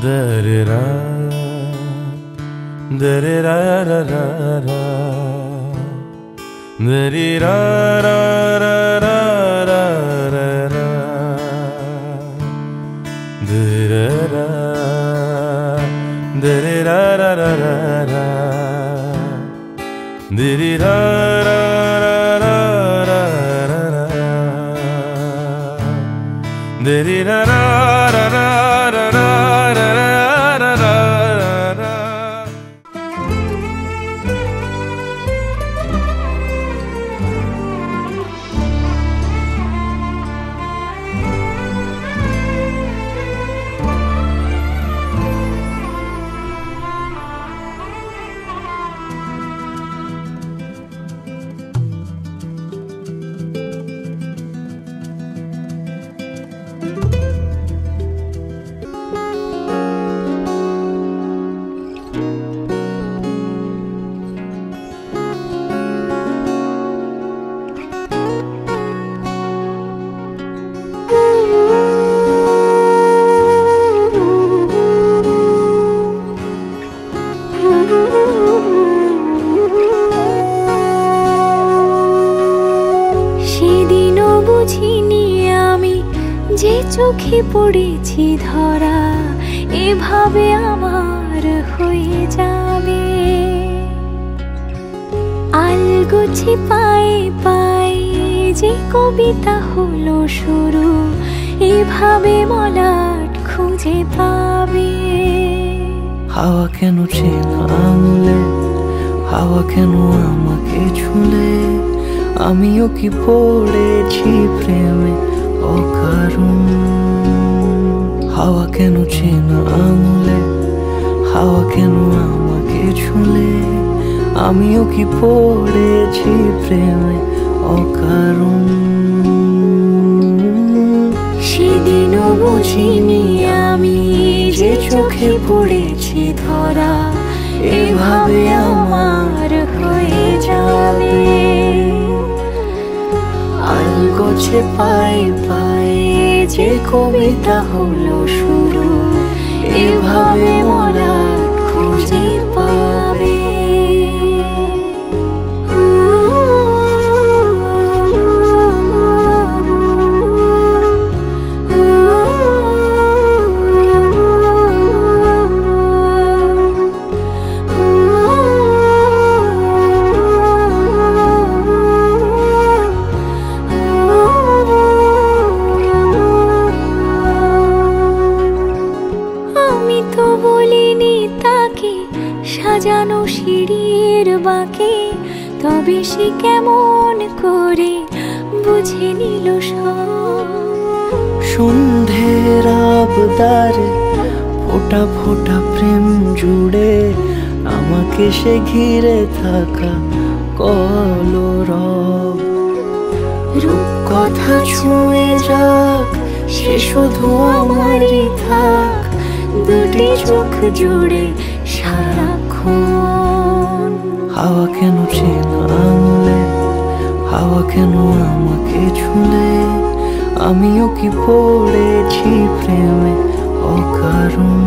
Da-da-da, da-da-da-da-da-da, da-da-da-da-da-da-da, da-da-da, da-da-da-da-da-da, da-da-da-da-da-da-da. সেদিনও বুঝিনি আমি যে চোখে পড়েছি ধরা এভাবে আমার হয়ে যাবে। আলগোছে পায়ে পায়ে যে কবিতা হলো শুরু এভাবে মলাট খুঁজে পাবে। হাওয়া কেন চেনা আঙুলে, হাওয়া কেন আমাকে ছুলে, আমিও কি পড়েছি প্রেমে অকারণ। হাওয়া কেন চেনা আঙুলে, হাওয়া কেন আমাকে ছুলে, আমিও কি পড়েছি প্রেমে অকারণ। সেদিনও বুঝিনি আমি যে চোখে পড়েছি ধরা এভাবে আমার হয়ে যাবে। আলগোছে পায়ে পায়ে যে কবিতা হলো শুরু এভাবে মলাট খুঁজে পাবে। সাজানো সিঁড়ির বাঁকে তবে সে কেমন করে বুঝে নিল সব। সন্ধ্যের আবদারে ফোঁটা ফোঁটা প্রেম জুড়ে আমাকে সে ঘিরে থাকা কলরব। রূপকথা ছুঁয়ে যাক সে শুধু আমারই থাক দুটি চোখ জুড়ে সারাক্ষণ। হাওয়া কেন চেনা আঙুলে, হাওয়া কেন আমাকে ছুলে, আমিও কি পড়েছি প্রেমে অকারণ।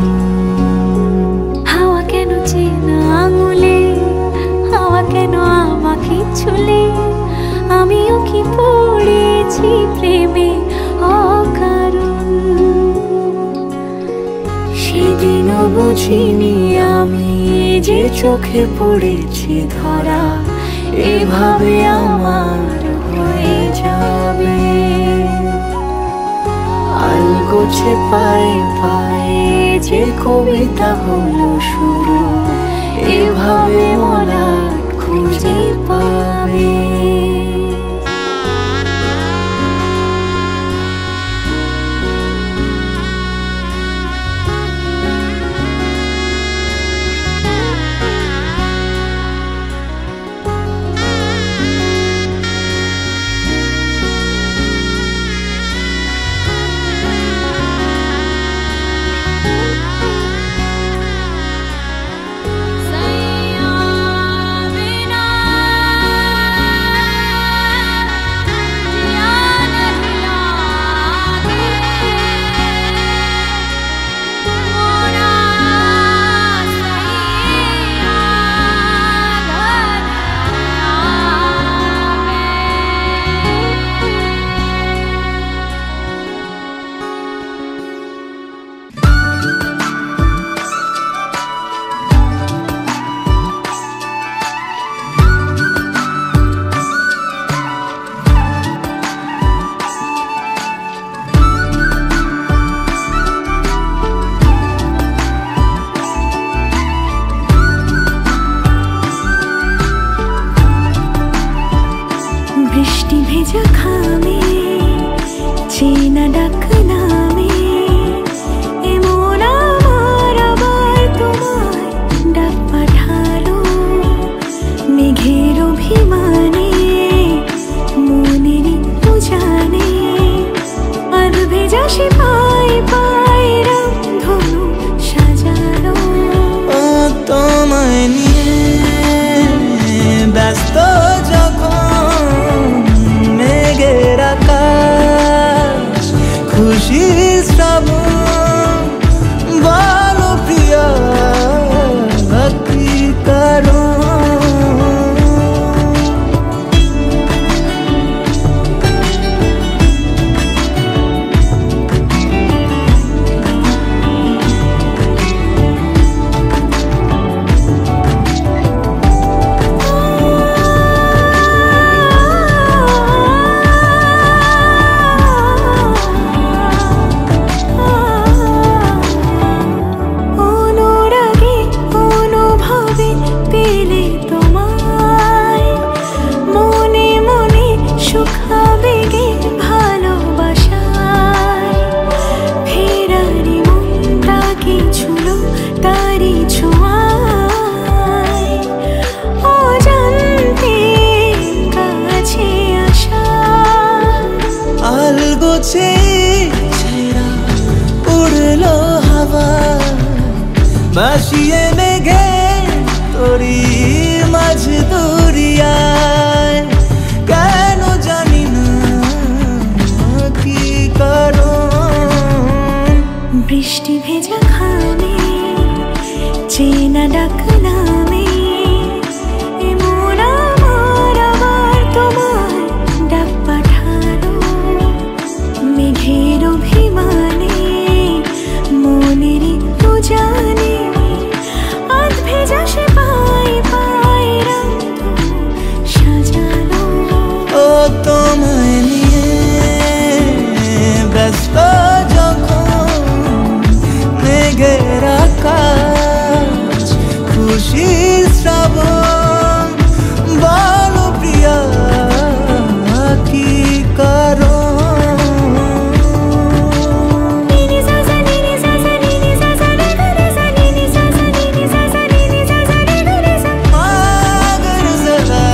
হাওয়া কেন চেনা আঙুলে, হাওয়া কেন আমাকে ছুলে, আমিও কি পড়েছি প্রেমে অকারণ। সেদিনও বুঝিনি আমি যে চোখে পড়েছি ধরা এভাবে আমার হয়ে যাবে। আলগোছে পায়ে পায়ে যে কবিতা হলো শুরু এভাবে মলাট খুঁজে পাবে। ছুলো তারি ছোঁয়ায় অজান্তে কাছে আসা আলগোছে ছেঁড়া উড়লো হাওয়া ভাসিয়ে মেঘে তোরি মাঝ দরিয়ায় কেন জানি না কি কারণ বৃষ্টি ভেজা খামে চেনা ডাক নামে এমন আমার আবার তোমার ডাক পাঠানো মেঘের অভিমানে মনের একটু জানে আধ ভেজা সে পায় পায় রঙ সাজানো ও তোমায় নিয়ে ব্যস্ত যখন মেঘের আকাশ খুশির শ্রাবণ বলো প্রিয়া কি কারণ মাগর জলা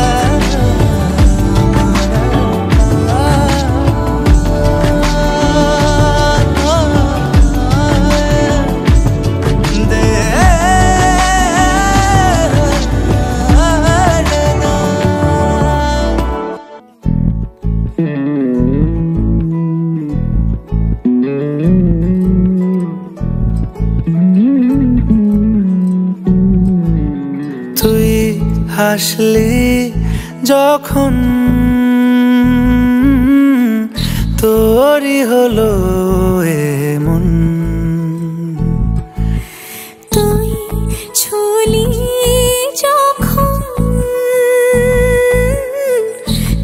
তুই হাসলি যখন তোরই হলো এমন তুই ছুলি যখন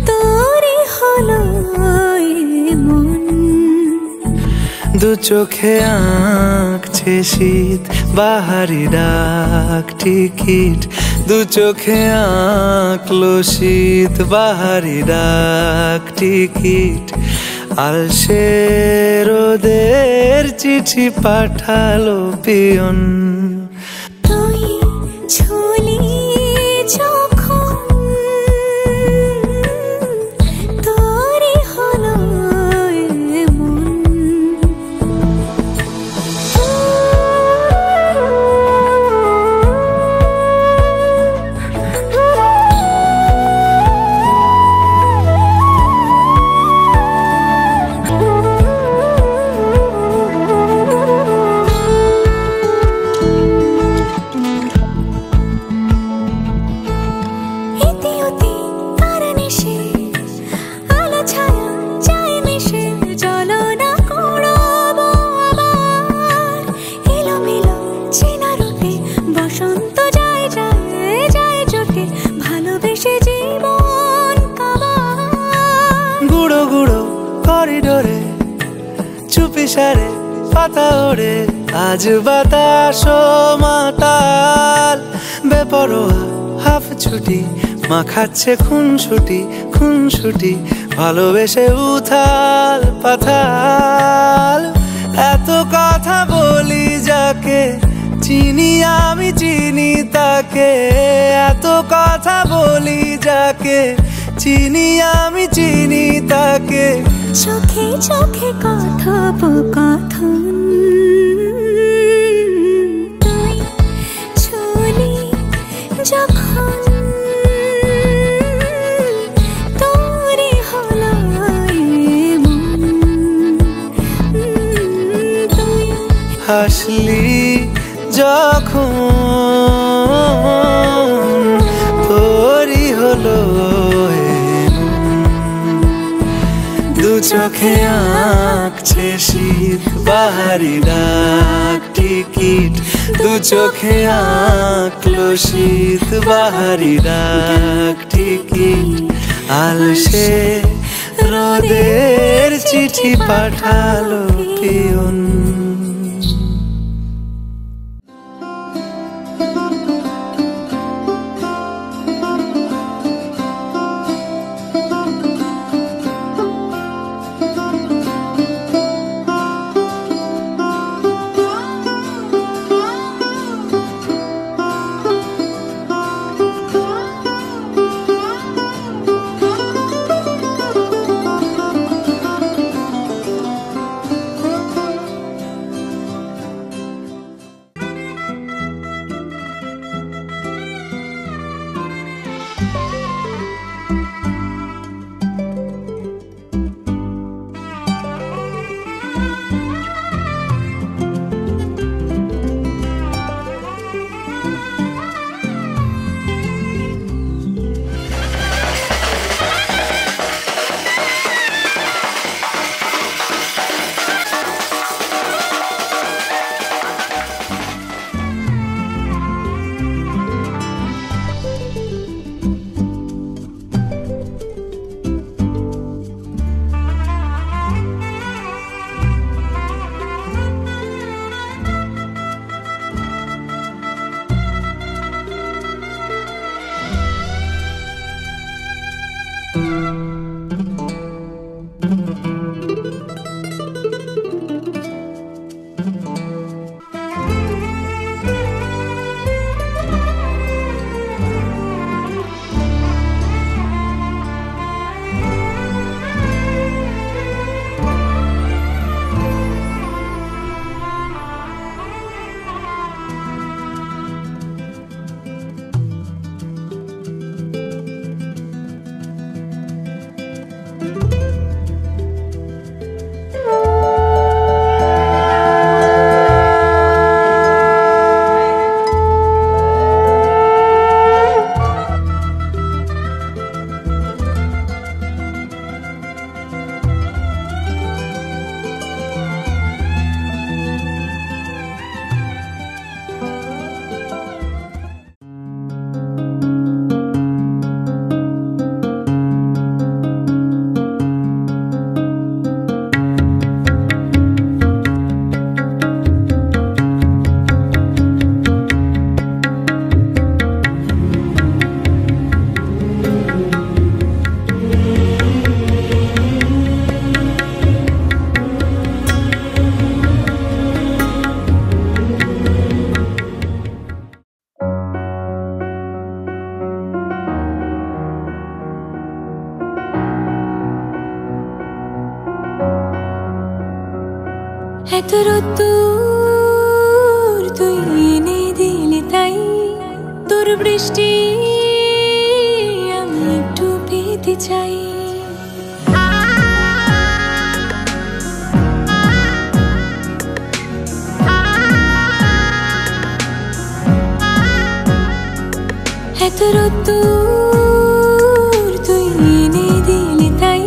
তোরই হলো এমন দু চোখে আঁকছে শীত বাহারি ডাক টিকিট দু চোখে আঁকলো শীত বাহারি ডাক টিকিট আলসে রোদের চিঠি পাঠালো পিয়ন তুই ছুলি যখন তোরই হলো এমন ইতিউতি কারণে সে আলো ছায়া যায় মিশে চলো না করবো আবার এলোমেলো চেনা রূপে বসন্ত যায় যায় যায় জোটে ভালোবেসে জীবন কাবার গুঁড়ো গুঁড়ো করিডোরে চুপি সারে পাতা ওড়ে আজ বাতাস মাতাল বেপরোয়া হাফ ছুটি মাখাচ্ছে খুনসুটি ভালোবেসে উথাল পাথাল এত কথা বলি যাকে চিনি আমি চিনি তাকে এত কথা বলি যাকে চিনি আমি চিনি তাকে চোখে চোখে কথোপকথন তুই ছুলি যখন তোরই হলো এমন তুই হাসলি যখন তোরই হলো দু চোখে আঁকছে শীত বাহারি ডাক টিকিট দু চোখে আঁকলো শীত বাহারি ডাক টিকিট আলসে রোদের চিঠি পাঠালো পিয়ন রোদ্দুর তুই এনে দিলি তাই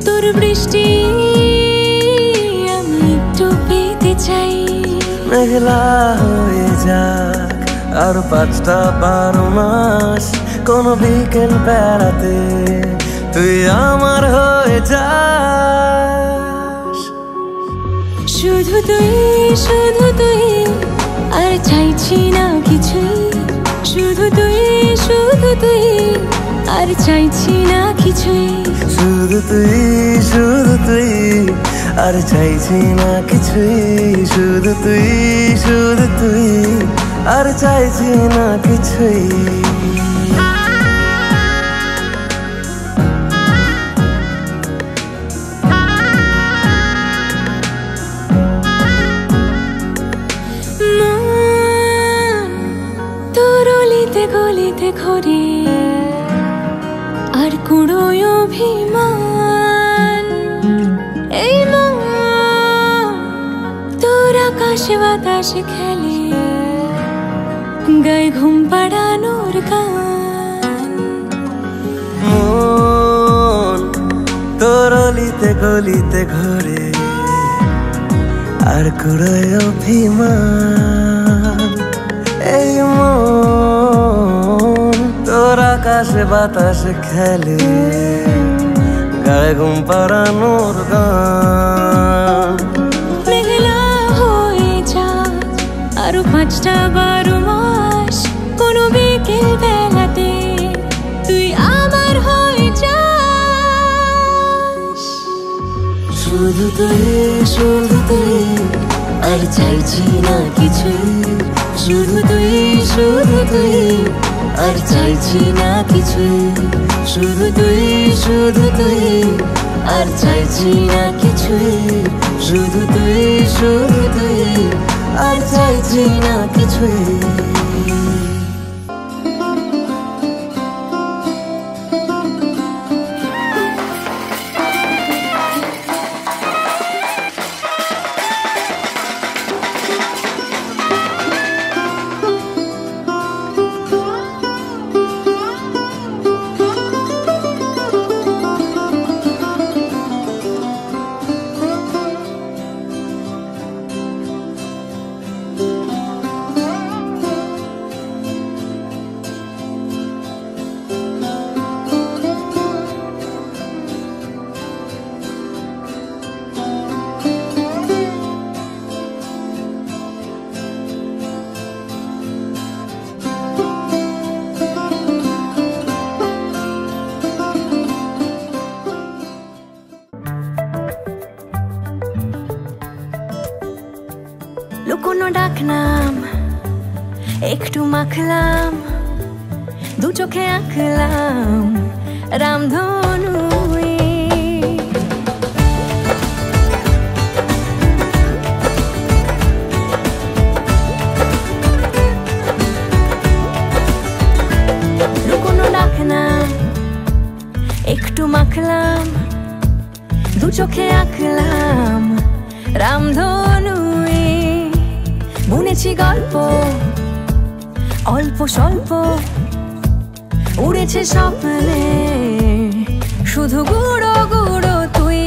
তোর বৃষ্টি আমি একটু পেতে চাই। মেঘলা হয়ে যাক আর 5টা 12 মাস, কোনো বিকেল বেড়াতে তুই আমার হয়ে যাস। শুধু তুই আর চাইছি না কিছুই, শুধু তুই আর চাইছি না কিছুই, শুধু তুই আর চাইছি না কিছুই, শুধু তুই আর চাইছি না কিছুই। গলিতে ঘরে আর কুড়োয় অভিমান, এই মন তোর আকাশে বাতাসে খেলে গায়ে ঘুম পাড়ানোর গান। মন তোর গলিতে ঘরে আর কুড়োয় অভিমান, এই মন তোর আকাশে বাতাসে খেলে গায়ে ঘুম পাড়ানোর গান। মেঘলা হয়ে যাক আরো 5টা 12 মাস, কোনো বিকেল বেলাতে তুই আমার হয়ে যাস। শুধু তুই আর চাইছি না কিছুই, শুধু তুই আর চাইছি না কিছুই, শুধু তুই আর চাইছি না কিছুই, শুধু তুই আর চাইছি না কিছুই। লুকোনো ডাকনাম একটু মাখলাম, 2 চোখে আঁকলাম রামধনু। লুকোনো ডাকনাম একটু মাখলাম, 2 চোখে আঁকলাম রামধনু। বুনেছি গল্প অল্প স্বল্প, উড়েছে স্বপ্নে শুধু গুঁড়ো গুঁড়ো তুই।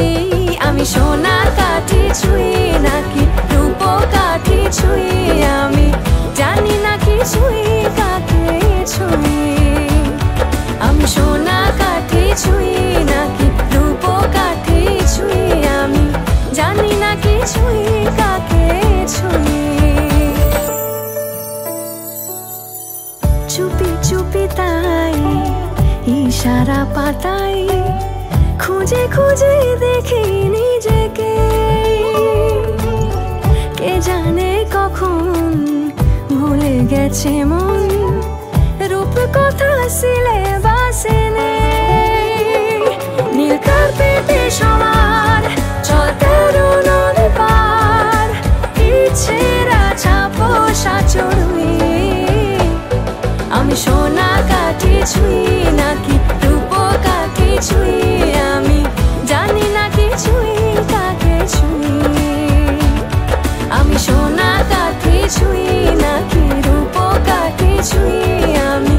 আমি সোনা কাঠি ছুঁই নাকি রূপ কাঠি ছুঁই, আমি জানি না কি ছুঁই কাকে ছুঁই। আমি সোনা কাঠি ছুঁই নাকি রূপ কাঠি ছুঁই, আমি জানি না কি ছুঁই কাকে ছুঁই। চুপি চুপি তাই ইশারা পাতাই, খুঁজে খুঁজে দেখি নিজেকে। কে জানে কখন ভুলে গেছে মন, রূপ কথা সিলেবাসে নেই। নীল কার্পেটে সবার চল 13 নদী পার, ইচ্ছেরা ছাপোষা চড়ুই। আমি সোনা কাঠি ছুঁই নাকি রূপ কাঠি ছুঁই, আমি জানি না কি ছুঁই কাকে ছুঁই। আমি সোনা কাঠি ছুঁই নাকি রূপ কাঠি ছুঁই, আমি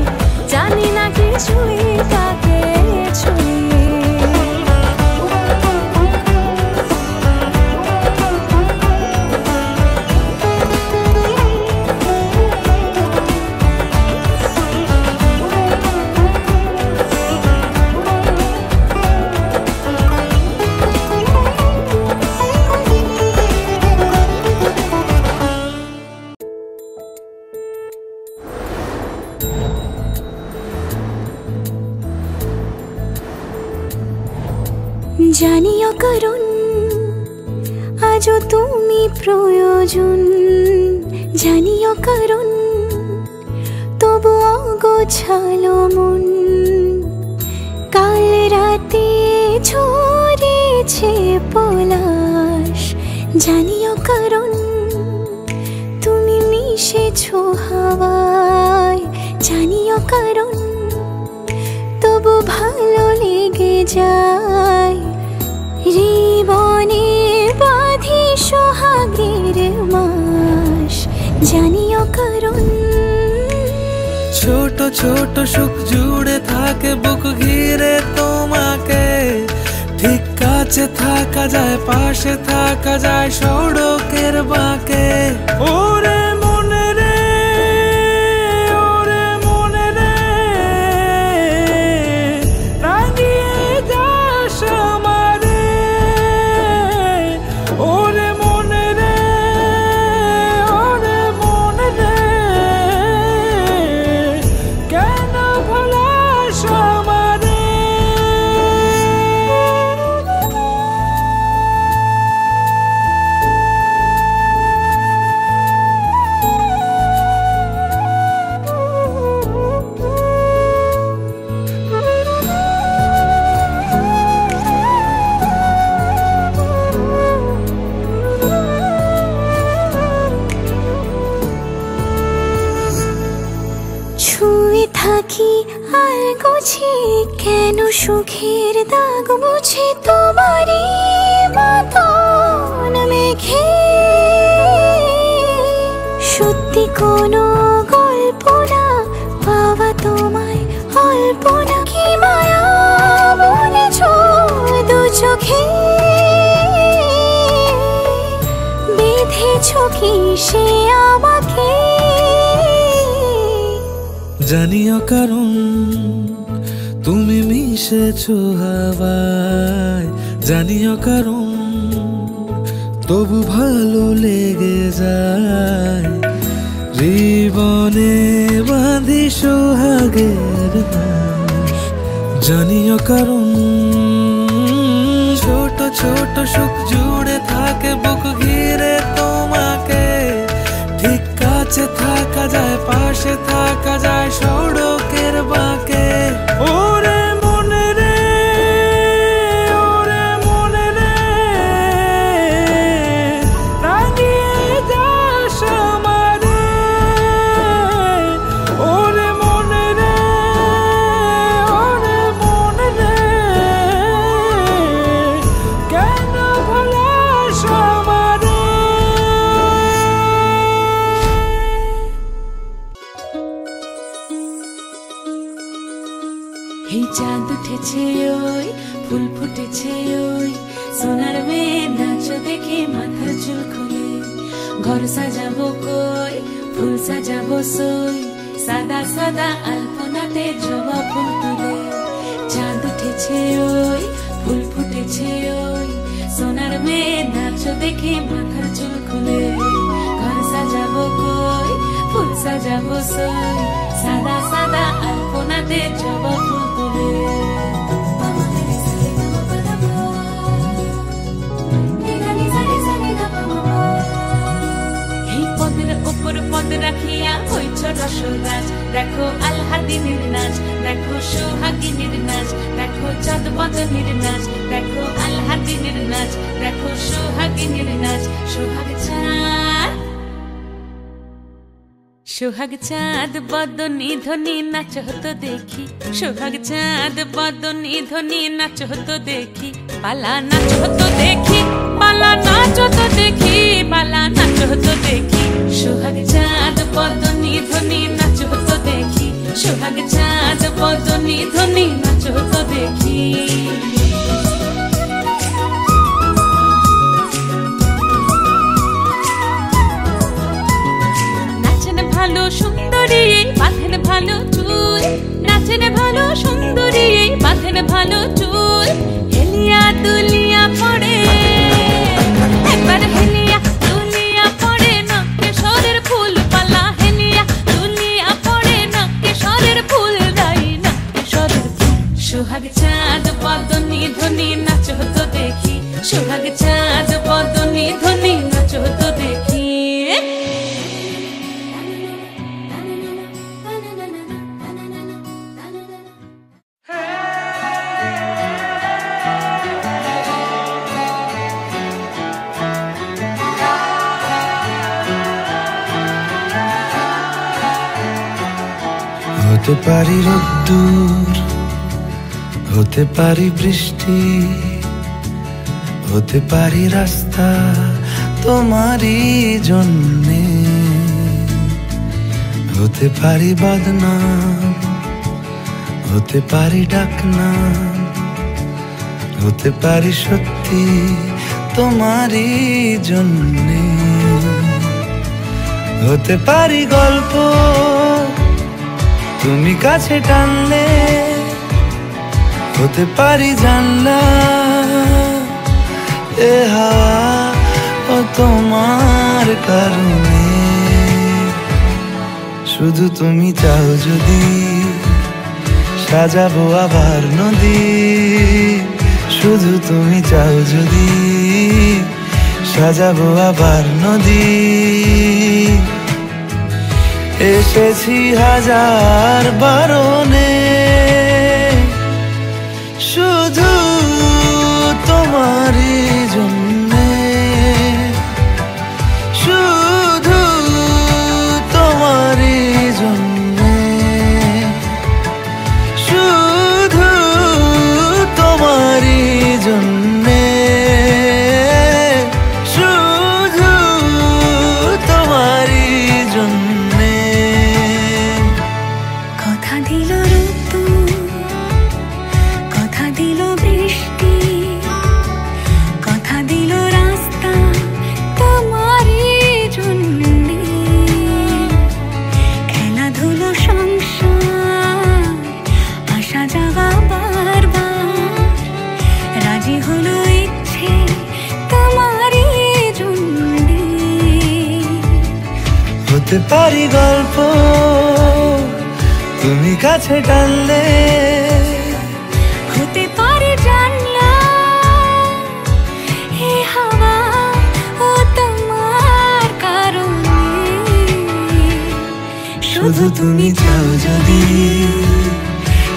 জানিও কারণ আজও তুমি প্রয়োজন, জানিও কারণ তবু অগোছালো মন। কাল রাতে ঝরেছে পলাশ, জানিও কারণ তুমি মিশেছো হাওয়ায়, জানিও কারণ তবু ভালো লেগে যায়। জীবনে বাঁধি সোহাগের মাস, জানিও কারণ ছোট ছোট সুখ জুড়ে থাকে বুক ঘিরে তোমাকে। ঠিক কাছে থাকা যায়, পাশে থাকা যায় সড়কের বাঁকে। ওরে মনে রে, ওরে মনে রে, রাঙিয়ে যাস আমারে। ওরে মনে রে, ওরে মনে রে, কেন ভোলাস আমারে। ছুঁয়ে থাকি আর গোছে কেন সুখের দাগ মুছে তোমারই মতন মেঘে। সত্যি কোনো গল্প না পাওয়া তোমায় অল্প না, কি মায়া বলেছ দু চোখে। বেঁধেছ কি সে আমাকে, জানিও কারণ তুমি মিশেছো হাওয়ায়, জানিও কারণ তবু ভালো লেগে যায়। জীবনে বাঁধি সোহাগের মাস, জানিও কারণ ছোট ছোট সুখ জুড়ে থাকে বুক ঘিরে তোমাকে। ঠিক কাছে থাকা যায়, পাশে থাকা যায় সড়কের বাঁকে। ওরে মনে রে, ওরে মনে রে, রাঙিয়ে যাস আমারে। ওরে মনে রে, ওরে মনে রে, কেন ভোলাস আমারে। এই চাঁদ উঠেছে ওই, ফুল ফুটেছে ওই, সোনার মেয়ে নাচ দেখে মাথার চুল খুলে। ঘর সাজাবো কই, ফুল সাজাবো সই, সাদা সাদা আলপনাতে জবা ফুল তুলে। চাঁদ উঠেছে ওই, ফুল ফুটেছে ওই, সোনার মেয়ে নাচ দেখে মাথার চুল খুলে। ঘর সাজাবো কই, ফুল সাজাবো সই, সাদা সাদা আলপনাতে জবা ফুল তুলে। এই পদের ওপর পদ রাখিয়া হইছ রসরাজ, দেখো আলহাদিনের নাচ, দেখো সোহাগিনীর নাচ, দেখো চাঁদ বদনের নাচ, দেখো আলহাদিনের নাচ, দেখো সোহাগিনীর নাচ। সোহাগ চাঁদ, সোহাগ চাঁদ বদনী ধ্বনি নাচ হতো দেখি, সোহাগ চাঁদ বদনী ধ্বনি নাচ হতো দেখি। পালা নাচ হতো দেখি, পালা নাচ হতো দেখি, পালা নাচ হতো দেখি। সোহাগ চাঁদ বদনী ধ্বনি নাচ হতো দেখি, সোহাগ চাঁদ বদনী ধ্বনি নাচ হতো দেখি। ভালো সুন্দরী বাঁধেন ভালো চুল, নাচেন ভালো সুন্দরী বাঁধেন ভালো চুল। হেলিয়া দুলিয়া পড়ে, একবার হেলিয়া দুলিয়া পড়ে, নকেশ্বরের ফুল পালা। হেলিয়া দুলিয়া পড়ে, নকেশ্বরের ফুল দাই, নকেশ্বরের ফুল। সোহাগ চাঁদ বদনী ধ্বনি নাচ হতো হতে পারি রোদ্দুর, হতে পারি বৃষ্টি, হতে পারি রাস্তা তোমারই জন্যে, হতে পারি বদনাম, হতে পারি ডাকনাম, হতে পারি সত্যি তোমারই জন্যে, হতে পারি গল্প তুমি কাছে টানলে, হতে পারি জানলা এ হাওয়া ও তোমার কারণে। শুধু তুমি চাও যদি সাজাবো আবার নদী, শুধু তুমি চাও যদি সাজাবো আবার নদী। এসেছি হাজার বারণে শুধু তোমারই জন্যে, শুধু তোমারই জন্যে, শুধু তোমারই জন্যে, শুধু তোমারই জন্যে। কথা দিল ঋতু, কথা দিল বৃষ্টি, কথা দিল রাস্তা তোমারই জন্যে, খেলাধুলো সংসার আসা যাওয়া বারবার, রাজি হলো ইচ্ছে তোমারই জন্যে। হতে পারি গল্প তুমি কাছে টানলে, হতে পারে জানলা এ হাওয়া ও তোমার কারণে। শুধু তুমি চাও যদি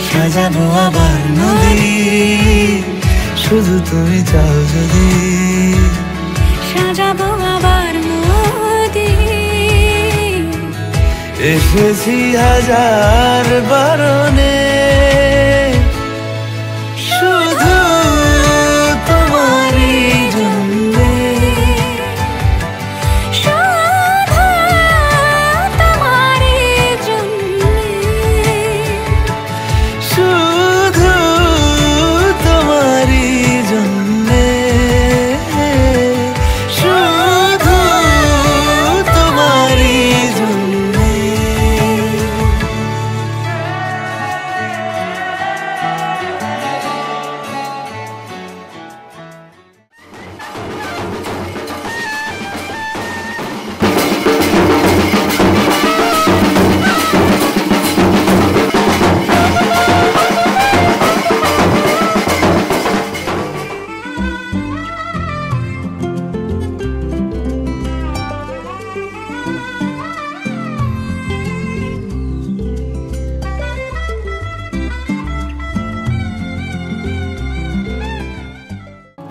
সাজাবো আবার নদী, শুধু তুমি চাও যদি সাজাবো আবার নদী। এসেছি হাজার বারণে শুধু তোমারই জন্যে, শুধু তোমারই জন্যে, শুধু তোমারই জন্যে, শুধু তোমারই জন্যে।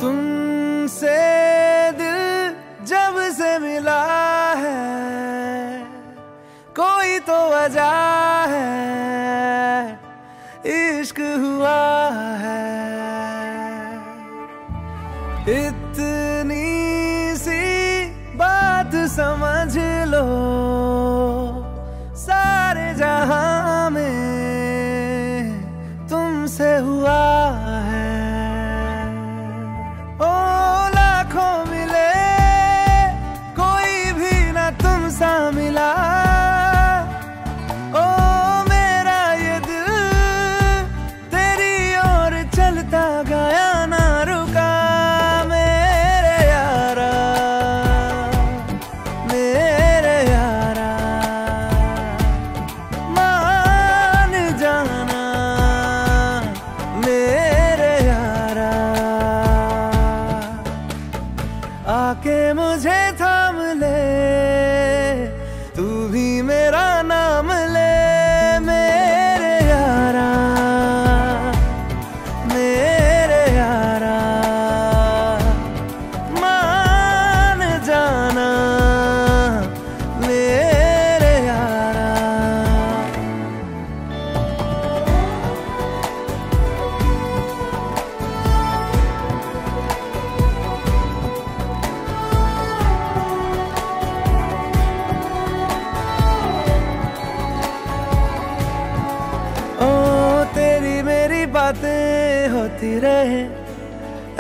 तुमसे दिल जब से मिला है कोई तो वजह है, इश्क हुआ है। इतनी सी बात समझ लो सारे जहां में तुमसे हुआ है। ओ लाखों मिले कोई भी ना तुम सा मिला, ओ मेरा ये दिल तेरी ओर चल होती रहे,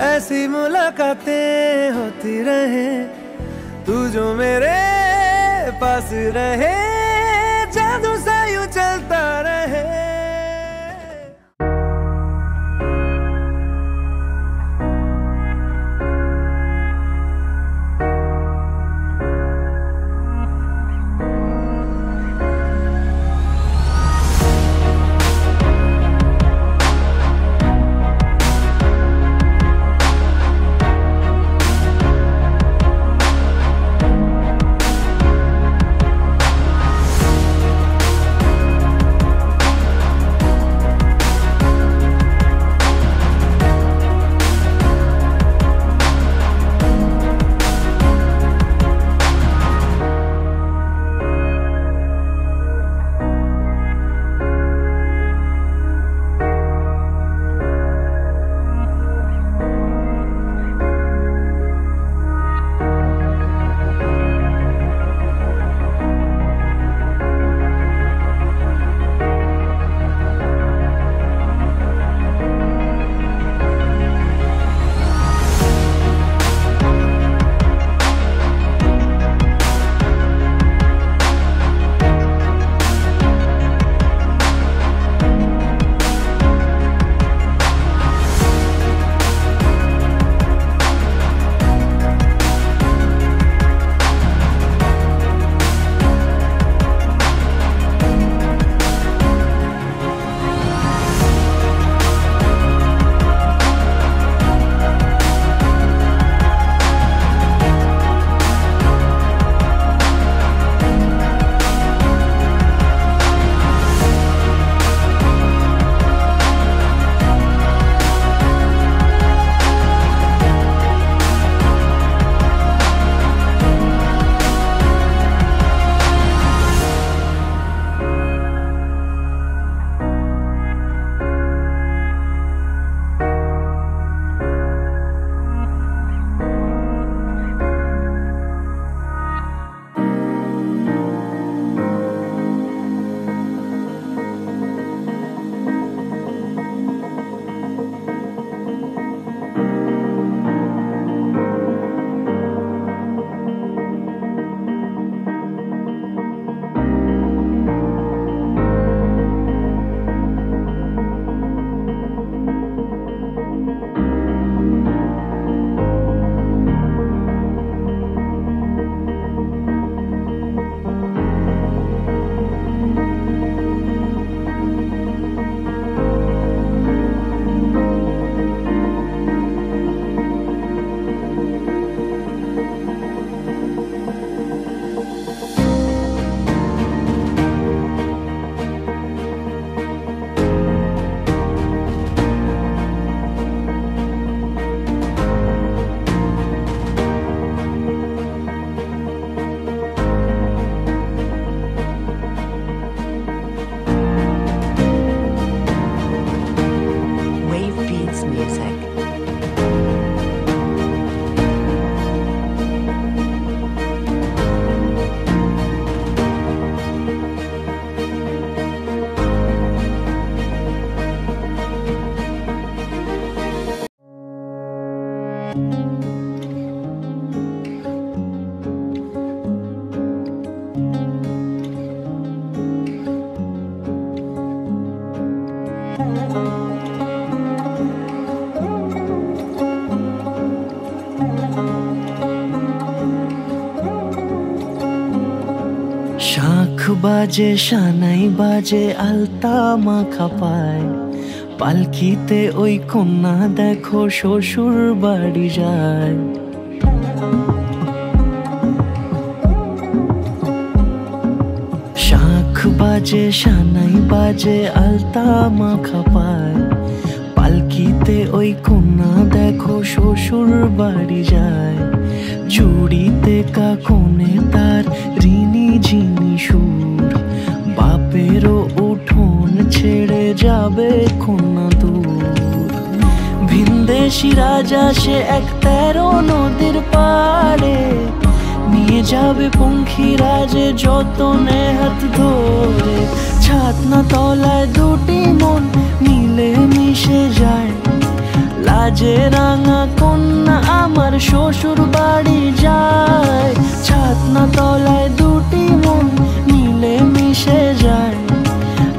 ऐसी मुलाकातें होती रहे, तू जो मेरे पास रहे, जादू सा यूं चलता रहे। শাঁখ বাজে সানাই বাজে আলতা মাখা পায়, পালকিতে ওই কন্যা দেখো শ্বশুর বাড়ি যায়। শাঁখ বাজে সানাই বাজে আলতা মাখা পায়, পালকিতে ওই কন্যা দেখো শ্বশুর বাড়ি যায়। চুড়িতে কাকনে তার ঋণী ঝিনি সুর, বাপেরও উঠোন ছেড়ে যাবে কন্যা দূর। ভিনদেশি রাজা সে এক 13 নদীর পাড়ে, নিয়ে যাবে পঙ্খিরাজে যতনে হাত ধরে। ছাতনা তলায় দুটি মন মিলে মিশে যায়, লাজে রাঙা কন্যা আমার শ্বশুর বাড়ি যায়, ছাতনা তলায় দুটি মন মিলে মিশে যায়।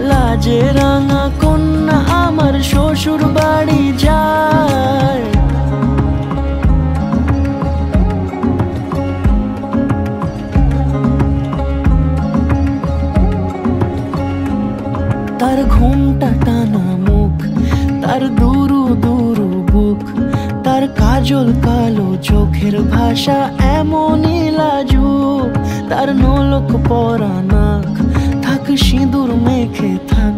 লাজে রাঙা কন্যা আমার শ্বশুর বাড়ি যায়। তার ঘুমটা টানা মুখ, তার দুরু দুরু বুক, তার কাজল কালো চোখের ভাষা এমনই লাজুক। তার নলক পরা নাক, থাক সিঁদুর মেখে থাক।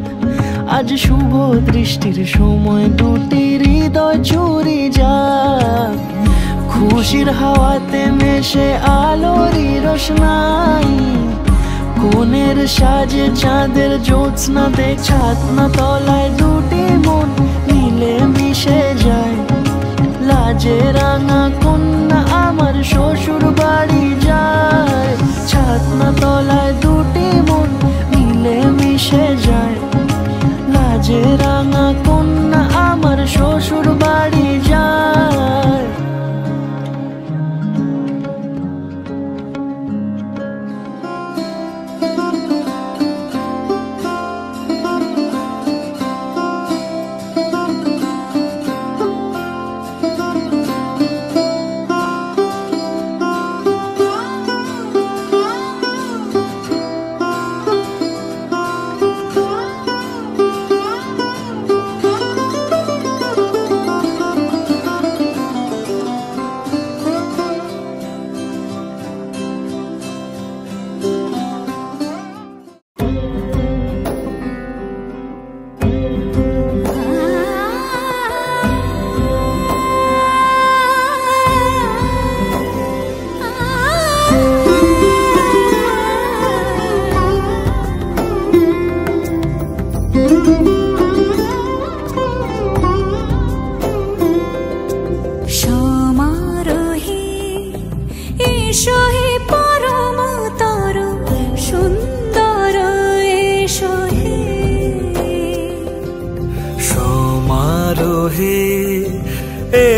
আজ শুভ দৃষ্টির সময় দুটি হৃদয় চুরি যাক। খুশির হাওয়াতে মেশে আলোরই রোশনাই, কোণের সাজে চাঁদের জ্যোৎস্না দেখ। ছাতনা তলায় দুটি মন মিলে মিশে যায়। লাজে রাঙা কন্যা আমার শ্বশুর বাড়ি যায়, ছাতনা তলায় দুটি মন মিলে মিশে যায়। লাজে রাঙা কন্যা আমার শ্বশুর বাড়ি যায়।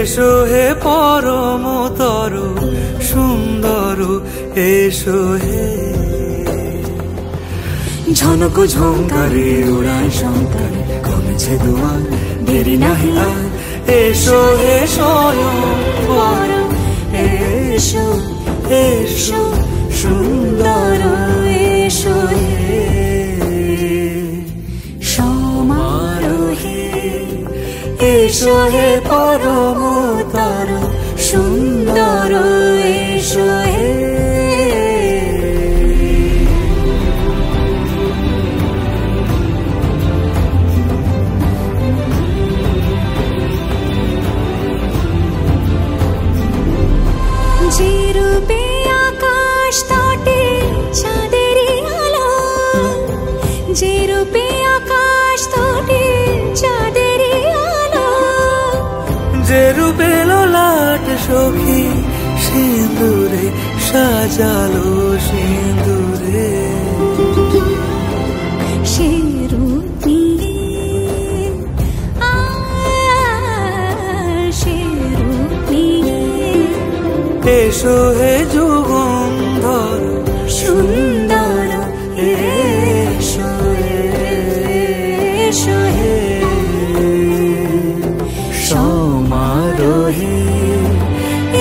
এসো হে পরমতর সুন্দর, এসো হে। ঝনক ঝঙ্কারে উড়ায় শঙ্কার, কমেছে দুয়ার দেরি নাহি আর। এসো হে স্বয়ং পরম, এসো এসো সুন্দর, এসো হে সমারোহে। এসো হে পরমতর সুন্দর, এসো হে। যে রূপে আকাশ তটে চাঁদেরই আলো, যে রূপে আকাশ তটে চাঁদেরই আলো, যে রূপে ললাট সখী সিঁদুরে সাজালো সিঁদুরে। সে রূপ নিয়ে, সে রূপ নিয়ে। এসো হে যুগন্ধর সুন্দর, এসো এসো হে সমারোহে।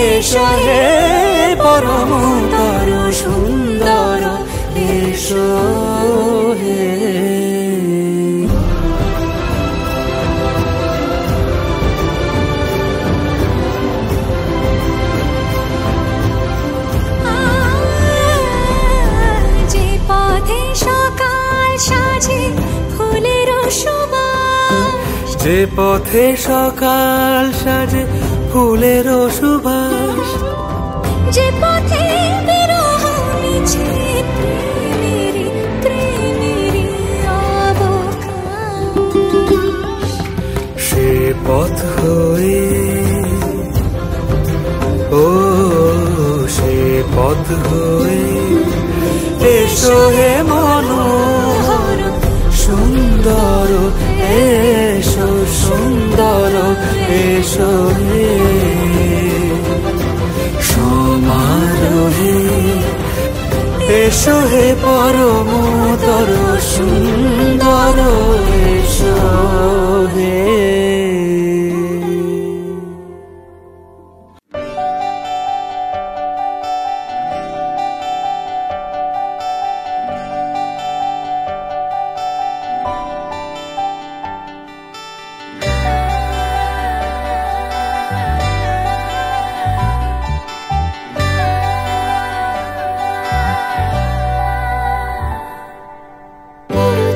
এসো হে পরমতর সুন্দর, এসো হে। যে পথে সকাল সাজে ফুলের সুবাস, যে পথে সকাল সাজে ফুলের সুবাস, যে পথে বিরহ মিছে প্রেমেরই প্রেমেরই অবকাশ। সে পথ হয়ে, ও সে পথ হয়ে। এসো হে মনোহর সুন্দর, এসো সুন্দর, এসো এসো হে সমারোহে এসো হে পরমতর সুন্দর এসো হে।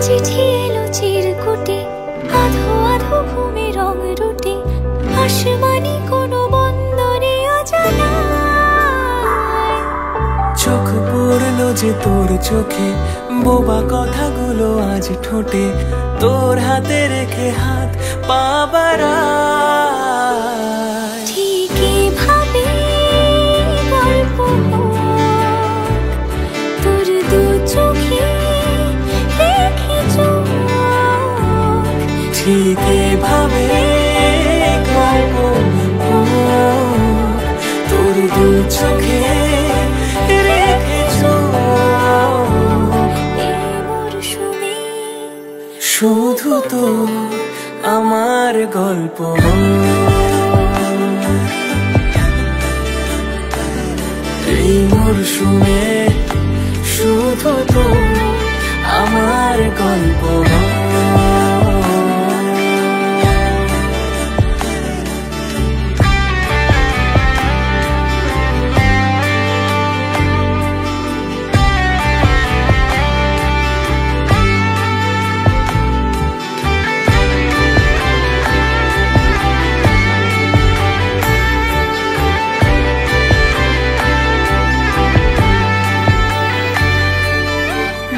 চিঠি এলো চিরকুটে, আধো আধো ঘুমে রং রুটে, আসমানি কোনো বন্দরে অজানা। চোখ পড়লো যে তোর চোখে, বোবা কথাগুলো আজ ঠোঁটে, তোর হাতে রেখে হাত পা বাড়াই। ঠিকই ভাবে গল্প তোর দু চোখে রেখে চোখ, ঠিকই ভাবে গল্প তোর দু চোখে রেখে চোখ। এই মরশুমে শুধু তো আমার গল্প, এই মরশুমে শুধু তো আমার গল্প।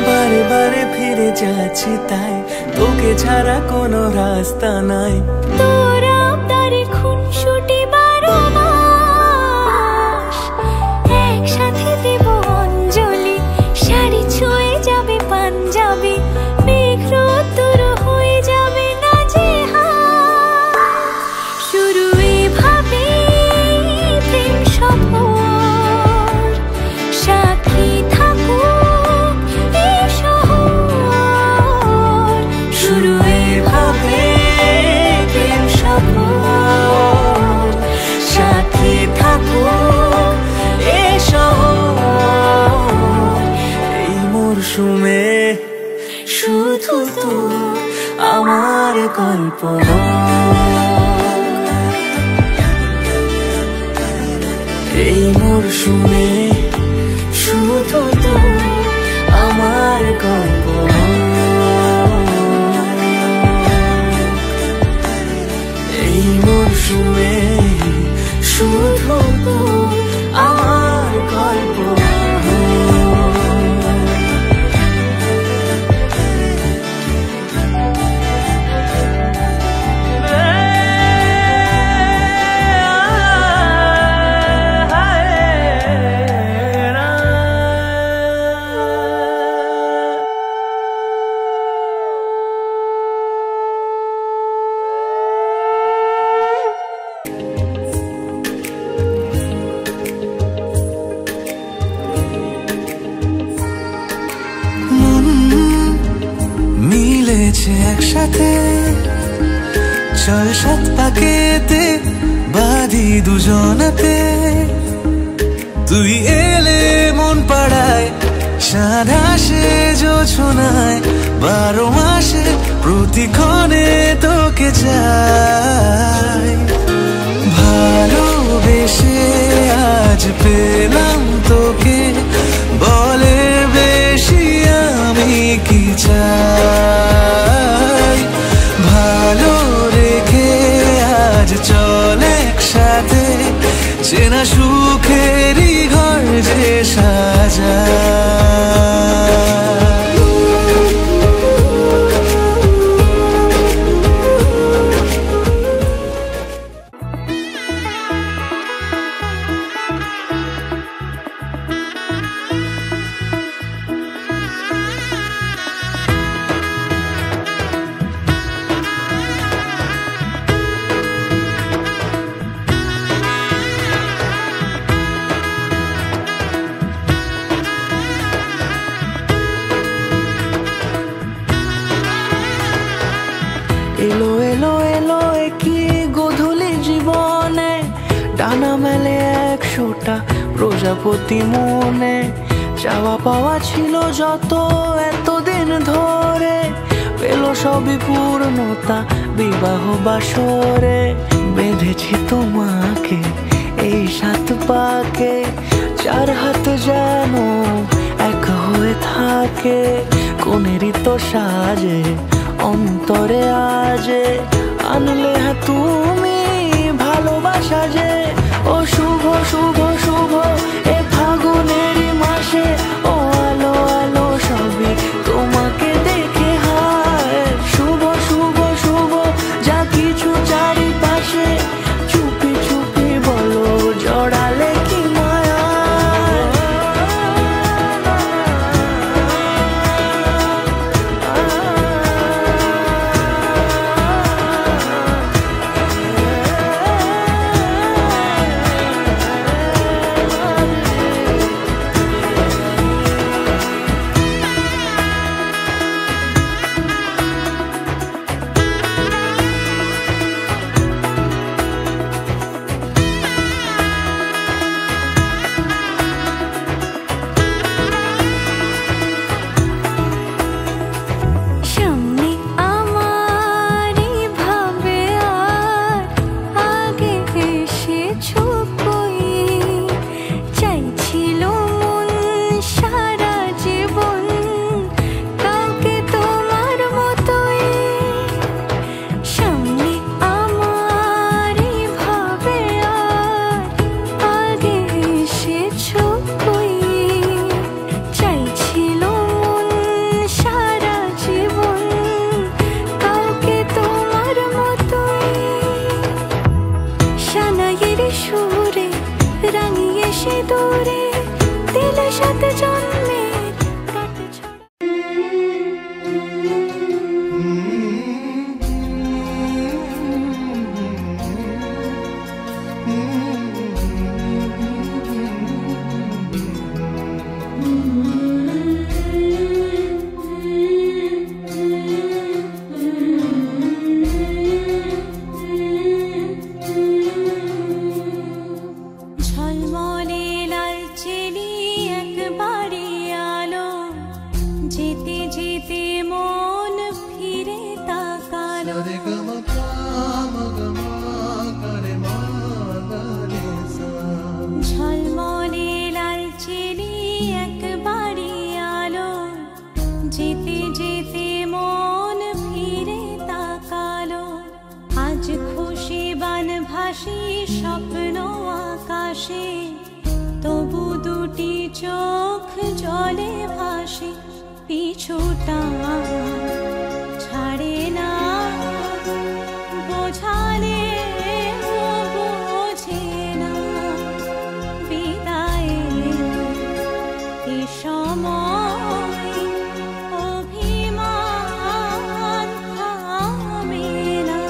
বারে বারে ফিরে যাচ্ছি তাই, তোকে ছাড়া কোনো রাস্তা নাই। তোর আবদারে খুনসুটি 12 মাস, একসাথে দেব অঞ্জলি, শাড়ি ছুঁয়ে যাবে পাঞ্জাবি, মেঘ রোদ্দুর হয়ে যাবে নাজেহাল। শুরু এভাবে প্রেম সফর, সাক্ষী থাকুক এই শহর। শুরু এভাবে প্রেম সফর, সাথী থাকুক এ শহর। এই মরশুমে শুধু তো আমার গল্প, এই মরশুমে শুধু তো আমার গল্প, এই মরশুমে শুধু তো আমার গল্প। মিলেছে একসাথে, চল সাত পাকেতে বাঁধি দুজনাতে। তুই এলে মন পাড়ায়, সাদা সে জোছনায়, 12 মাসে প্রতিক্ষণে তোকে চাই। ভালোবেসে আজ পেলাম তোকে, বলে বেশি আমি কি চাই। ভালো রেখে আজ চল একসাথে, চেনা সুখেরই ঘর যে সাজায়। প্রজাপতি মনে চাওয়া পাওয়া ছিল যত এতদিন ধরে, পেল সবই পূর্ণতা বিবাহ বাসরে। বেঁধেছি তোমাকে এই 7 পাকে, 4 হাত যেন এক হয়ে থাকে। কোনেরই তো সাজে অন্তরে আজে আনলে তুমি ভালোবাসা যে। ও শুভ শুভ শুভ এ ফাগুনেরই মাসে, ও আলো আলো সবই তোমাকে দেখে হায়। শুভ শুভ শুভ যা কিছু চারিপাশে, চুপি চুপি বলো জড়ালে কি মায়া। স্বপ্ন আকাশে তবু দুটি চোখ জলে ভাসে, পিছুটা ছাড়ে না বোঝালে বোঝে না বিদায়ে এ সময় অভিমান থামে না।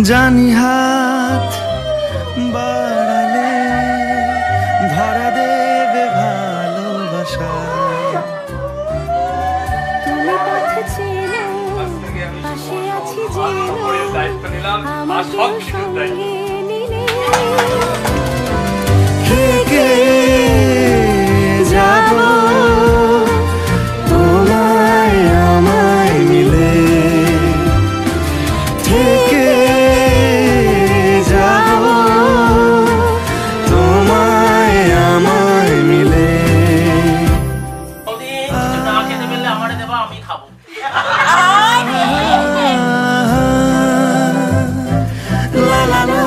জানি হাত বাড়ালে ধরা দেবে ভালোবাসা। তুমি পথ চেনো, পাশে আছি জেনো, আমাকে সঙ্গে নিলে থেকে যাব তোমায় আমায় মিলে, থেকে যাব তোমায় আমায় মিলে। না খেতে পেলে আমারে দেবা, আমি খাবো। লা লা লা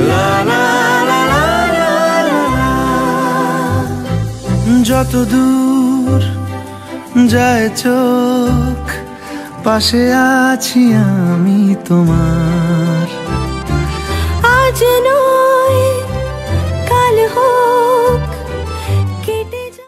লা লা লা লা লা। যত দূর যায় চোখ পাশে আছি আমি তোমার। আজ নয় কাল হোক কেটে যা।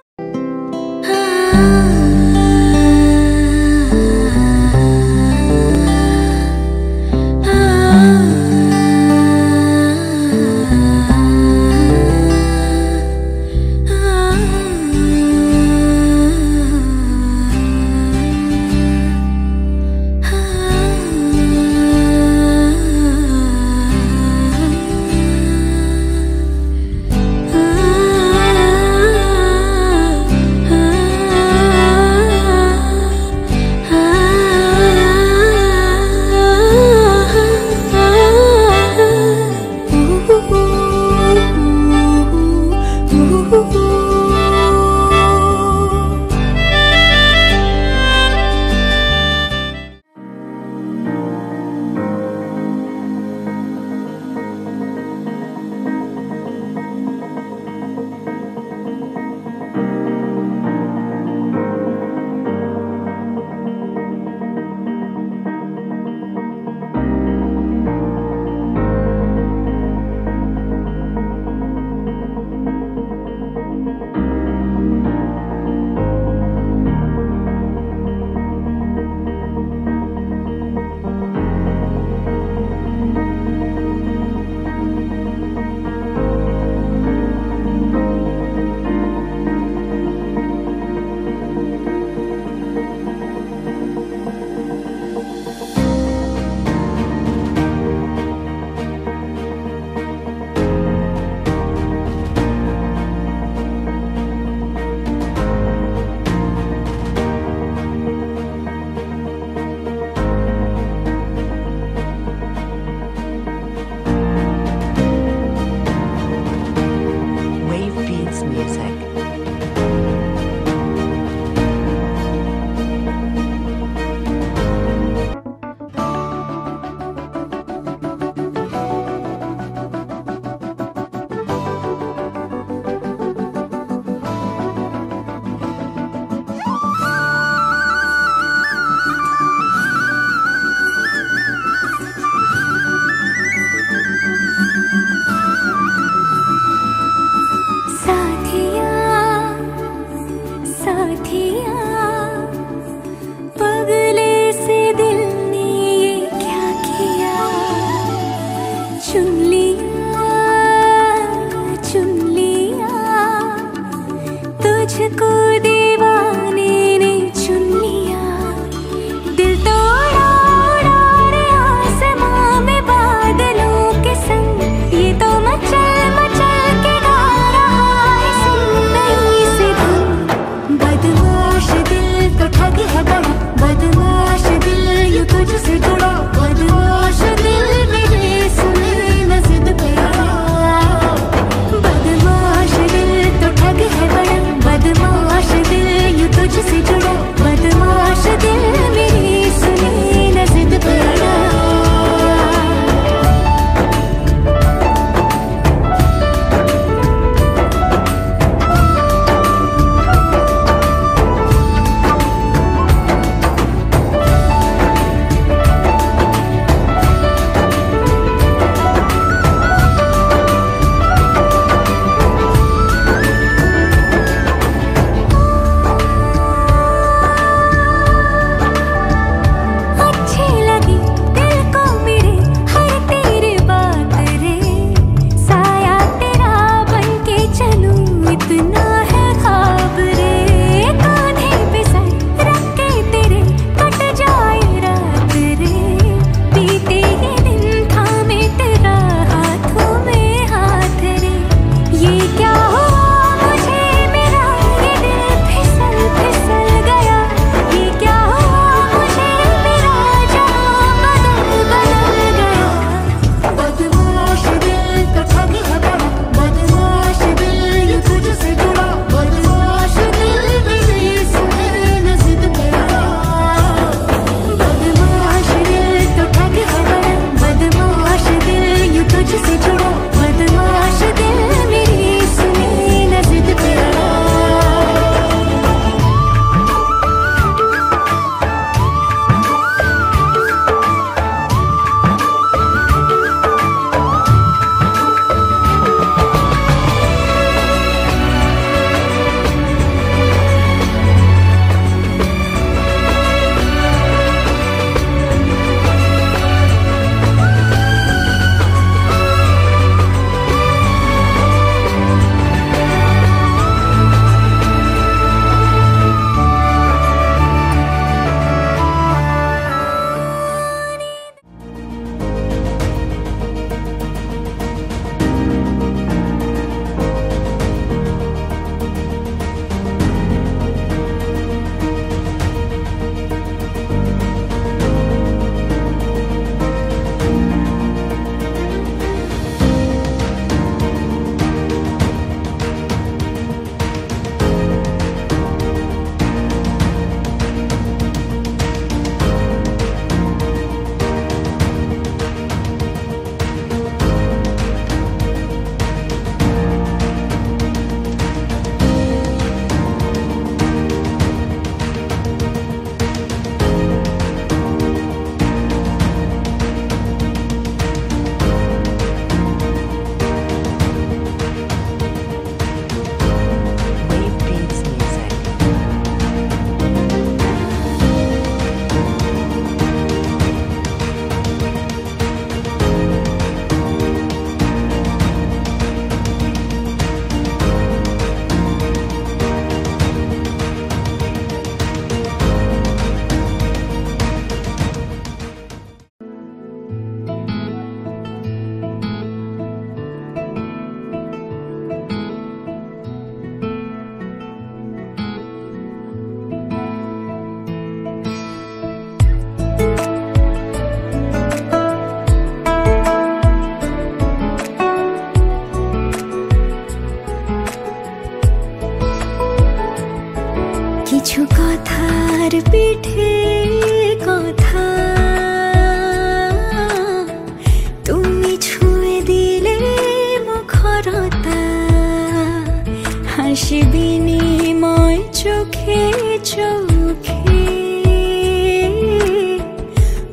সে বিনিময় চোখে চোখে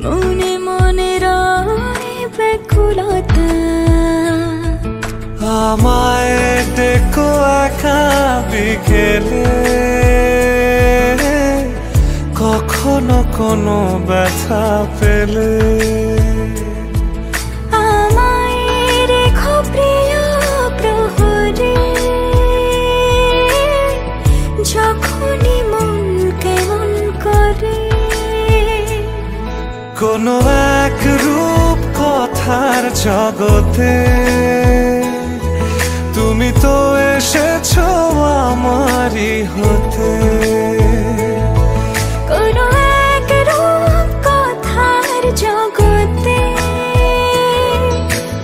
মনে মনে রয় ব্যাকুলতা। আমায় দেখো একা বিকেলে, কখনো কোনো ব্যথা পেলে আমায় রেখো প্রিয় প্রহরে, যখনই মন কেমন করে। কোনো এক রূপ কথার জগতে তুমি তো এসেছো আমারই হতে। কোনো এক রূপ কথার জগতে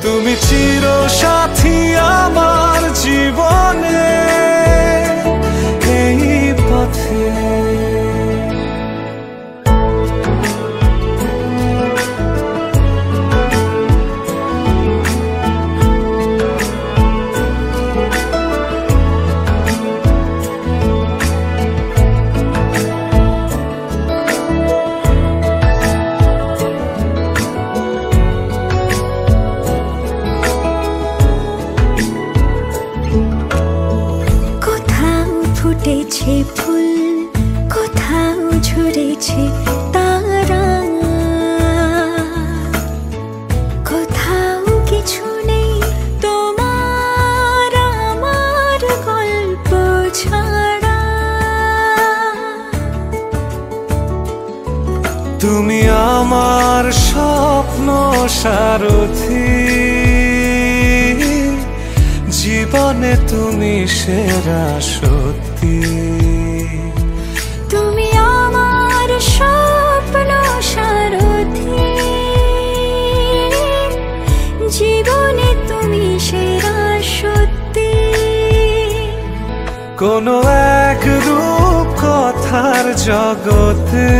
তুমি চির সাথী আমার জীবনে এই পথে। ফুটেছে ফুল, কোথাও ঝরেছে তারা, কোথাও কিছু নেই তোমার আমার গল্প ছাড়া। তুমি আমার স্বপ্ন সারথি, জীবনে তুমি সেরা সত্যি। তুমি আমার স্বপ্ন সারথি, জীবনে তুমি সেরা সত্যি। কোনো এক রূপ কথার জগতে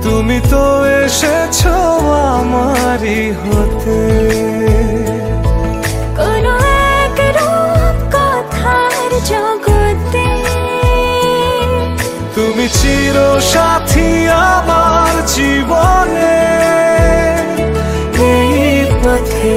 তুমি তো এসেছো আমারই হতে। কোনো এক রূপ কথার জগতে তুমি চির সাথী আমার জীবনে এই পথে।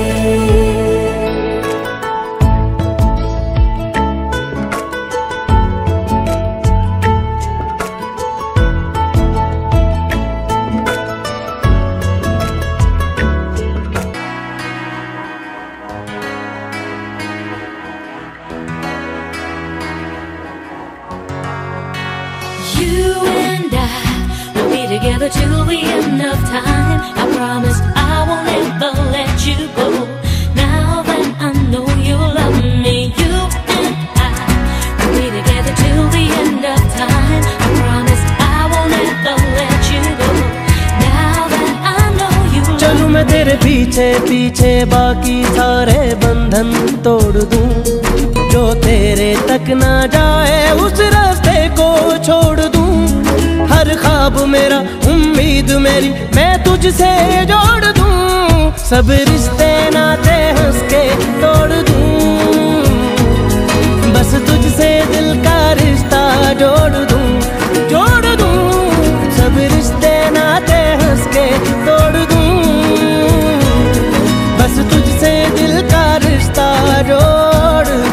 Together till the end of time. I promise I won't ever let you go. Now that I know you love me, you and I will be together till the end of time. I promise I won't ever let you go. Now that I know you love me. चलूं मैं तेरे पीछे पीछे, बाकी सारे बंधन तोड़ दूं। जो तेरे तक ना जाए उस रास्ते को छोड़ दूं। हर ख्वाब मेरा, उम्मीद मेरी मैं तुझसे जोड़ दूं। सब रिश्ते नाते हंस के तोड़ दूं। बस तुझसे दिल का रिश्ता जोड़ दूं, जोड़ दूं। सब रिश्ते नाते हंस के तोड़ दूं। बस तुझसे दिल का रिश्ता जोड़ दूं।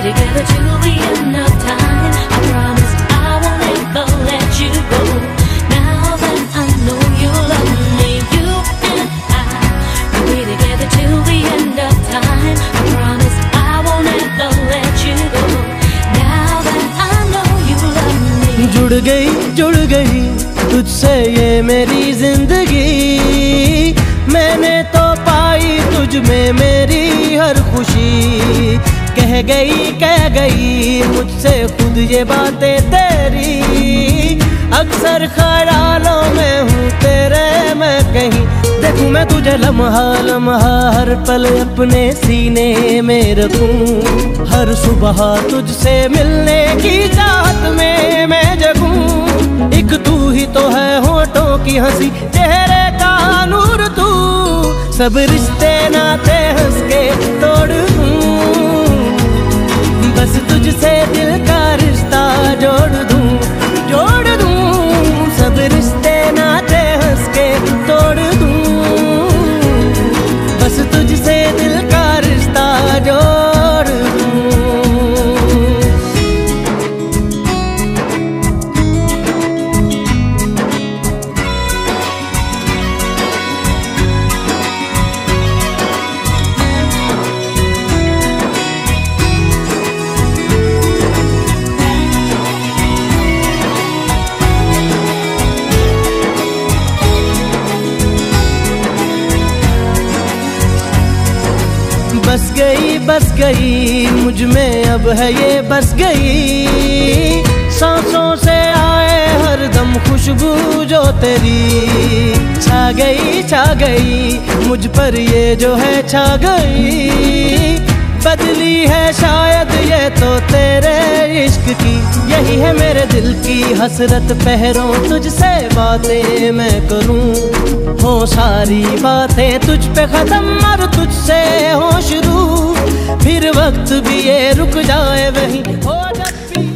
Together till the end of time. I promise I won't ever let you go. Now that I know you love me, you and I will be together till the end of time. I promise I won't ever let you go. Now that I know you love me. जुड़ गई तुझसे ये मेरी जिंदगी। मैंने तो पाई तुझ में मेरी हर खुशी। कह गई मुझसे खुद ये बातें तेरी। अक्सर ख्यालों में हूँ तेरे मैं कहीं। देखूं मैं तुझे लम्हा लम्हा हर पल अपने सीने में रखूं। हर सुबह तुझसे मिलने की चाहत में मैं जगूं। एक तू ही तो है होठों की हंसी, चेहरे का नूर तू। सब रिश्ते नाते हंस के बस गई, मुझ में अब है ये बस गई। सांसों से आए हरदम खुशबू जो तेरी, छा गई मुझ पर ये जो है छा गई। बदली है शायद ये तो तेरे इश्क की, यही है मेरे दिल की हसरत। पहरों तुझसे बातें मैं करूं, हो सारी बातें तुझ पे खत्म और तुझसे हो शुरू। फिर वक्त भी ये रुक जाए वहीं हो जब भी।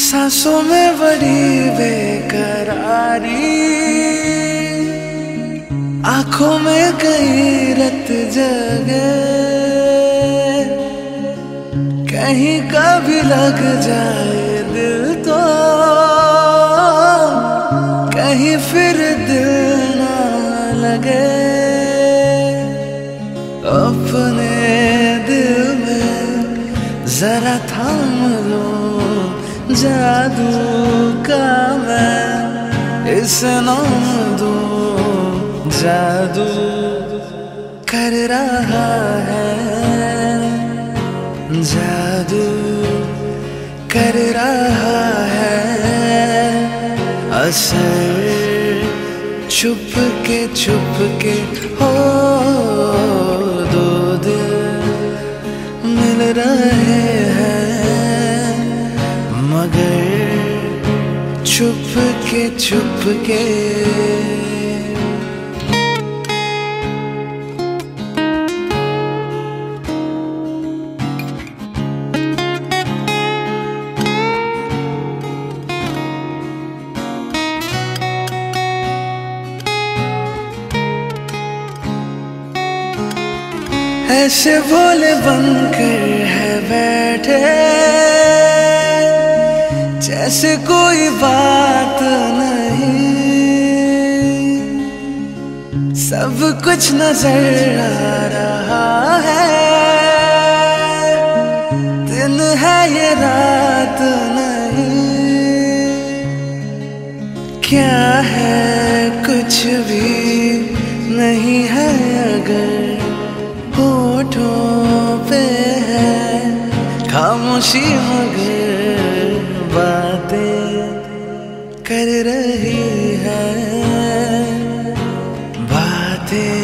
सांसों में बड़ी बेकरारी, आंखों में कई रत जगे, कहीं कभी लग जाए दिल तो कहीं फिर दिल ना लगे। अपने दिल में जरा थाम लो जादू का मैं इस नाम दूं, जादू कर रहा है, जादू कर रहा है असर। छुप के हो दो दिल मिल रहे हैं, मगर छुप के ऐसे भोले बनकर है बैठे, जैसे कोई बात नहीं, सब कुछ नजर आ रहा है। दिन है ये रात नहीं, क्या है कुछ भी नहीं है अगर होठों पे है खामोशी, मगर बातें कर रही है, बातें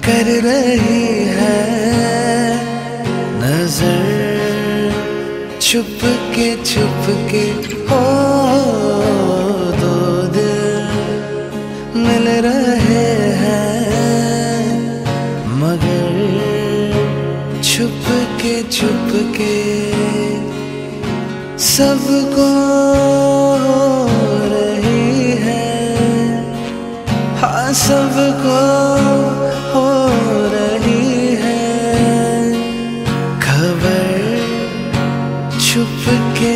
कर रही है। नजर छुप के हो दो दिल मिल रहे हैं, मगर छुप के सबको रही है, हाँ सबको हो रही है खबर। छुप के